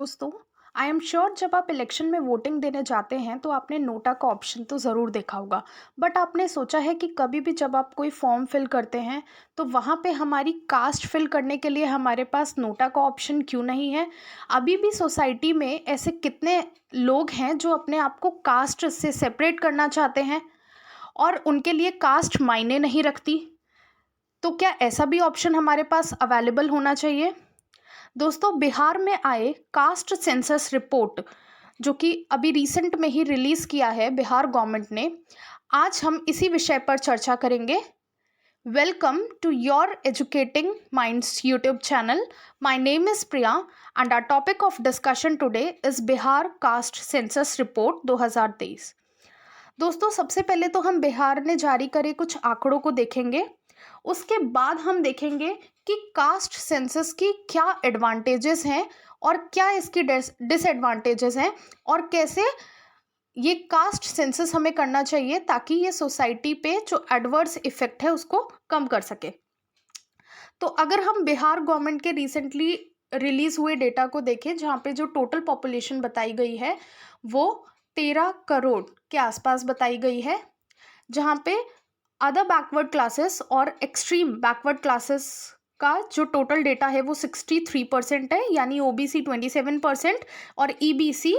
दोस्तों, I am sure जब आप इलेक्शन में वोटिंग देने जाते हैं तो आपने नोटा का ऑप्शन तो ज़रूर देखा होगा। बट आपने सोचा है कि कभी भी जब आप कोई फॉर्म फिल करते हैं तो वहाँ पे हमारी कास्ट फिल करने के लिए हमारे पास नोटा का ऑप्शन क्यों नहीं है? अभी भी सोसाइटी में ऐसे कितने लोग हैं जो अपने आप को कास्ट से सेपरेट करना चाहते हैं और उनके लिए कास्ट मायने नहीं रखती। तो क्या ऐसा भी ऑप्शन हमारे पास अवेलेबल होना चाहिए? दोस्तों, बिहार में आए कास्ट सेंसस रिपोर्ट जो कि अभी रिसेंट में ही रिलीज़ किया है बिहार गवर्नमेंट ने, आज हम इसी विषय पर चर्चा करेंगे। Welcome to your educating minds YouTube channel. My name is Priya and our topic of discussion today is Bihar caste census report 2023। दोस्तों, सबसे पहले तो हम बिहार ने जारी करे कुछ आंकड़ों को देखेंगे। उसके बाद हम देखेंगे कि कास्ट सेंसस की क्या एडवांटेजेस हैं और क्या इसकी डिसएडवांटेजेस हैं और कैसे ये कास्ट सेंसस हमें करना चाहिए ताकि ये सोसाइटी पे जो एडवर्स इफेक्ट है उसको कम कर सके। तो अगर हम बिहार गवर्नमेंट के रिसेंटली रिलीज हुए डेटा को देखें, जहाँ पे जो टोटल पॉपुलेशन बताई गई है वो 13 करोड़ के आसपास बताई गई है, जहाँ पे अदर बैकवर्ड क्लासेस और एक्सट्रीम बैकवर्ड क्लासेस का जो टोटल डेटा है वो 63% है, यानी ओबीसी 27% और ईबीसी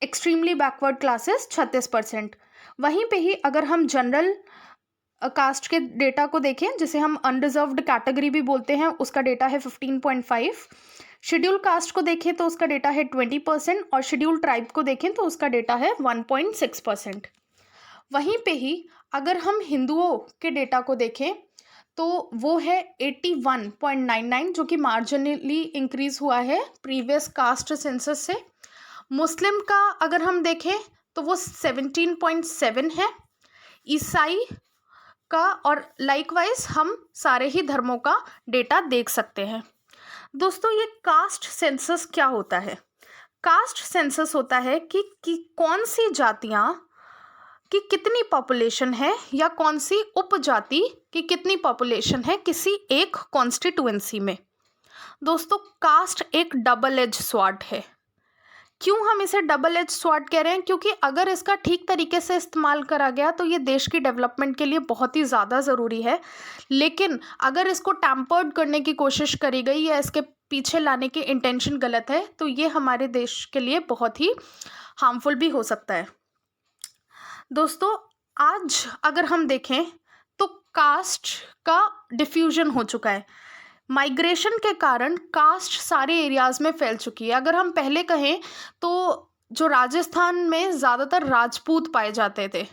एक्सट्रीमली बैकवर्ड क्लासेस 36%। वहीं पे ही अगर हम जनरल कास्ट के डेटा को देखें, जिसे हम अनरिजर्व्ड कैटेगरी भी बोलते हैं, उसका डेटा है 15.5। शेड्यूल कास्ट को देखें तो उसका डेटा है 20% और शेड्यूल ट्राइब को देखें तो उसका डेटा है 1.6%। वहीं पे ही अगर हम हिंदुओं के डेटा को देखें तो वो है 81.99, जो कि मार्जिनली इंक्रीज हुआ है प्रीवियस कास्ट सेंसस से। मुस्लिम का अगर हम देखें तो वो 17.7 है। ईसाई का और लाइकवाइज हम सारे ही धर्मों का डेटा देख सकते हैं। दोस्तों, ये कास्ट सेंसस क्या होता है? कास्ट सेंसस होता है कि कौन सी जातियाँ कि कितनी पॉपुलेशन है या कौन सी उपजाति की कितनी पॉपुलेशन है किसी एक कॉन्स्टिट्यूएंसी में। दोस्तों, कास्ट एक डबल एज स्वॉर्ड है। क्यों हम इसे डबल एज स्वॉर्ड कह रहे हैं? क्योंकि अगर इसका ठीक तरीके से इस्तेमाल करा गया तो ये देश की डेवलपमेंट के लिए बहुत ही ज़्यादा ज़रूरी है, लेकिन अगर इसको टैम्पर्ड करने की कोशिश करी गई या इसके पीछे लाने की इंटेंशन गलत है तो ये हमारे देश के लिए बहुत ही हार्मफुल भी हो सकता है। दोस्तों, आज अगर हम देखें तो कास्ट का डिफ्यूजन हो चुका है। माइग्रेशन के कारण कास्ट सारे एरियाज में फैल चुकी है। अगर हम पहले कहें तो जो राजस्थान में ज़्यादातर राजपूत पाए जाते थे,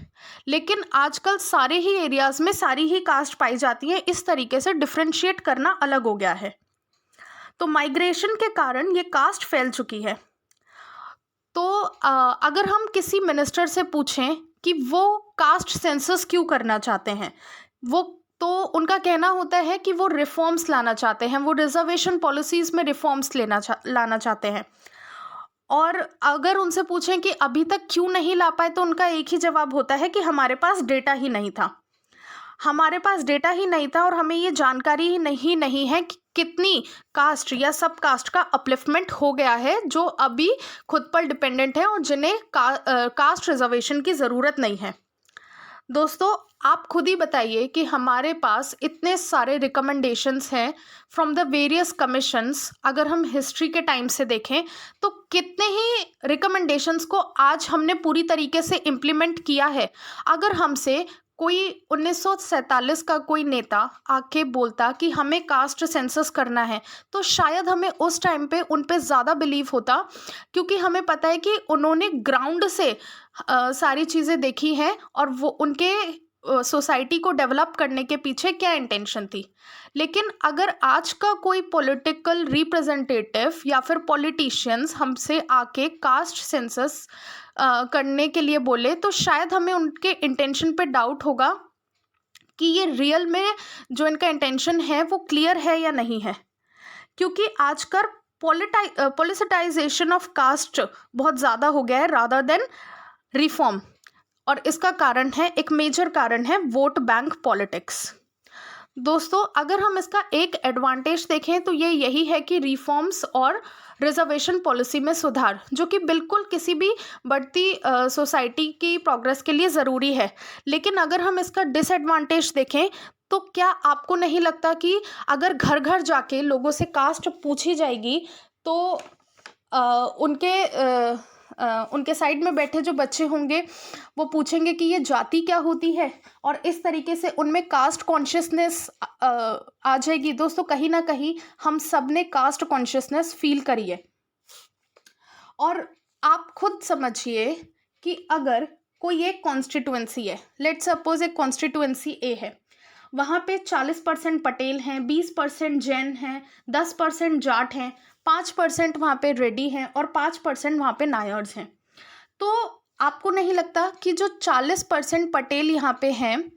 लेकिन आजकल सारे ही एरियाज में सारी ही कास्ट पाई जाती हैं। इस तरीके से डिफ्रेंशिएट करना अलग हो गया है। तो माइग्रेशन के कारण ये कास्ट फैल चुकी है। तो अगर हम किसी मिनिस्टर से पूछें कि वो कास्ट सेंसस क्यों करना चाहते हैं, वो तो उनका कहना होता है कि वो रिफॉर्म्स लाना चाहते हैं, वो रिजर्वेशन पॉलिसीज़ में रिफॉर्म्स लाना चाहते हैं। और अगर उनसे पूछें कि अभी तक क्यों नहीं ला पाए तो उनका एक ही जवाब होता है कि हमारे पास डेटा ही नहीं था। हमारे पास डेटा ही नहीं था और हमें ये जानकारी ही नहीं है कि कितनी कास्ट या सब कास्ट का अपलिफ्टमेंट हो गया है जो अभी खुद पर डिपेंडेंट है और जिन्हें कास्ट रिजर्वेशन की ज़रूरत नहीं है। दोस्तों, आप खुद ही बताइए कि हमारे पास इतने सारे रिकमेंडेशंस हैं फ्रॉम द वेरियस कमीशंस। अगर हम हिस्ट्री के टाइम से देखें तो कितने ही रिकमेंडेशंस को आज हमने पूरी तरीके से इम्प्लीमेंट किया है। अगर हमसे कोई 1947 का कोई नेता आके बोलता कि हमें कास्ट सेंसस करना है तो शायद हमें उस टाइम पे उन पे ज़्यादा बिलीव होता, क्योंकि हमें पता है कि उन्होंने ग्राउंड से सारी चीज़ें देखी हैं और वो उनके सोसाइटी को डेवलप करने के पीछे क्या इंटेंशन थी। लेकिन अगर आज का कोई पॉलिटिकल रिप्रेजेंटेटिव या फिर पॉलिटिशियंस हमसे आके कास्ट सेंसस करने के लिए बोले तो शायद हमें उनके इंटेंशन पे डाउट होगा कि ये रियल में जो इनका इंटेंशन है वो क्लियर है या नहीं है। क्योंकि आजकल पॉलिटिसाइजेशन ऑफ कास्ट बहुत ज़्यादा हो गया है रादर देन रिफॉर्म, और इसका कारण है, एक मेजर कारण है वोट बैंक पॉलिटिक्स। दोस्तों, अगर हम इसका एक एडवांटेज देखें तो ये यही है कि रिफॉर्म्स और रिजर्वेशन पॉलिसी में सुधार, जो कि बिल्कुल किसी भी बढ़ती सोसाइटी की प्रोग्रेस के लिए ज़रूरी है। लेकिन अगर हम इसका डिसएडवांटेज देखें, तो क्या आपको नहीं लगता कि अगर घर घर जाके लोगों से कास्ट पूछी जाएगी, तो उनके साइड में बैठे जो बच्चे होंगे वो पूछेंगे कि ये जाति क्या होती है, और इस तरीके से उनमें कास्ट कॉन्शियसनेस आ जाएगी। दोस्तों, कहीं ना कहीं हम सब ने कास्ट कॉन्शियसनेस फील करी है। और आप खुद समझिए कि अगर कोई एक कॉन्स्टिट्यूएंसी है, लेट्स सपोज एक कॉन्स्टिट्यूएंसी ए है, वहाँ पे 40% पटेल हैं, 20% जैन हैं, 10% जाट हैं, 5% वहाँ पे रेड्डी हैं और 5% वहाँ पे नायर्स हैं। तो आपको नहीं लगता कि जो 40% पटेल यहाँ पे हैं,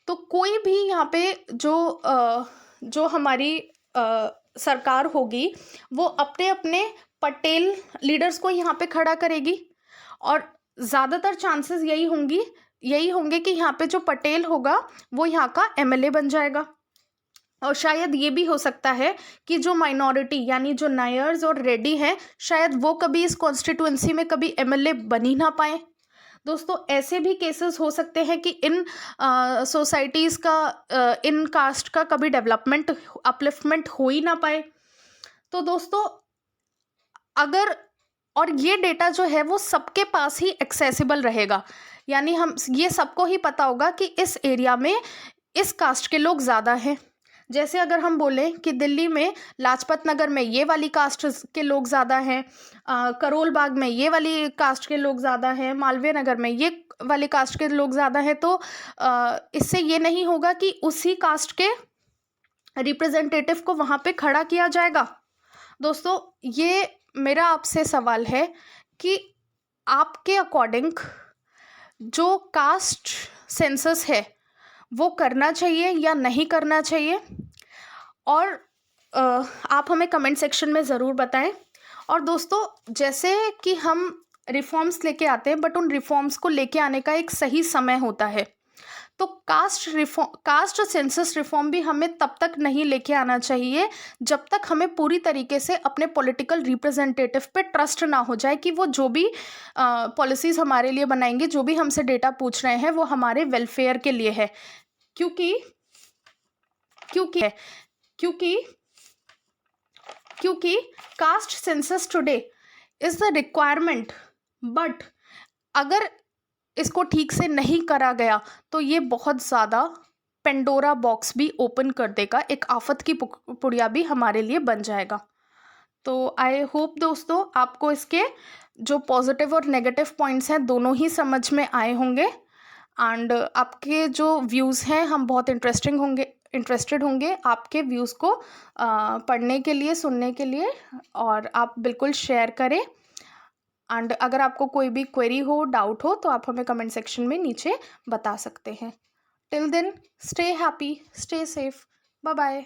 तो कोई भी यहाँ पे जो हमारी सरकार होगी वो अपने अपने पटेल लीडर्स को यहाँ पे खड़ा करेगी, और ज़्यादातर चांसेस यही होंगे कि यहाँ पे जो पटेल होगा वो यहाँ का एमएलए बन जाएगा। और शायद ये भी हो सकता है कि जो माइनॉरिटी यानी जो नायर्स और रेड्डी हैं, शायद वो कभी इस कॉन्स्टिट्यूएंसी में कभी एमएलए बन ही ना पाए। दोस्तों, ऐसे भी केसेस हो सकते हैं कि इन सोसाइटीज़ का इन कास्ट का कभी डेवलपमेंट अपलिफ्टमेंट हो ही ना पाए। तो दोस्तों, अगर और ये डेटा जो है वो सबके पास ही एक्सेसिबल रहेगा, यानी हम ये सबको ही पता होगा कि इस एरिया में इस कास्ट के लोग ज़्यादा हैं। जैसे अगर हम बोलें कि दिल्ली में लाजपत नगर में ये वाली कास्ट के लोग ज़्यादा हैं, करोल बाग में ये वाली कास्ट के लोग ज़्यादा हैं, मालवीय नगर में ये वाली कास्ट के लोग ज़्यादा हैं, तो इससे ये नहीं होगा कि उसी कास्ट के रिप्रेजेंटेटिव को वहाँ पे खड़ा किया जाएगा। दोस्तों, ये मेरा आपसे सवाल है कि आपके अकॉर्डिंग जो कास्ट सेंसस है वो करना चाहिए या नहीं करना चाहिए, और आप हमें कमेंट सेक्शन में ज़रूर बताएं। और दोस्तों, जैसे कि हम रिफॉर्म्स लेके आते हैं, बट उन रिफॉर्म्स को लेके आने का एक सही समय होता है। तो कास्ट सेंसस रिफॉर्म भी हमें तब तक नहीं लेके आना चाहिए जब तक हमें पूरी तरीके से अपने पॉलिटिकल रिप्रेजेंटेटिव पे ट्रस्ट ना हो जाए कि वो जो भी पॉलिसीज़ हमारे लिए बनाएंगे, जो भी हमसे डेटा पूछ रहे हैं, वो हमारे वेलफेयर के लिए है। क्योंकि caste census today is the requirement, but अगर इसको ठीक से नहीं करा गया तो ये बहुत ज़्यादा पेंडोरा बॉक्स भी ओपन कर देगा, एक आफत की पुड़िया भी हमारे लिए बन जाएगा। तो आई होप दोस्तों आपको इसके जो पॉजिटिव और नेगेटिव पॉइंट्स हैं दोनों ही समझ में आए होंगे, एंड आपके जो व्यूज़ हैं हम बहुत इंटरेस्टेड होंगे आपके व्यूज़ को पढ़ने के लिए, सुनने के लिए, और आप बिल्कुल शेयर करें। एंड अगर आपको कोई भी क्वेरी हो, डाउट हो, तो आप हमें कमेंट सेक्शन में नीचे बता सकते हैं। Till then, stay happy, stay safe, bye bye.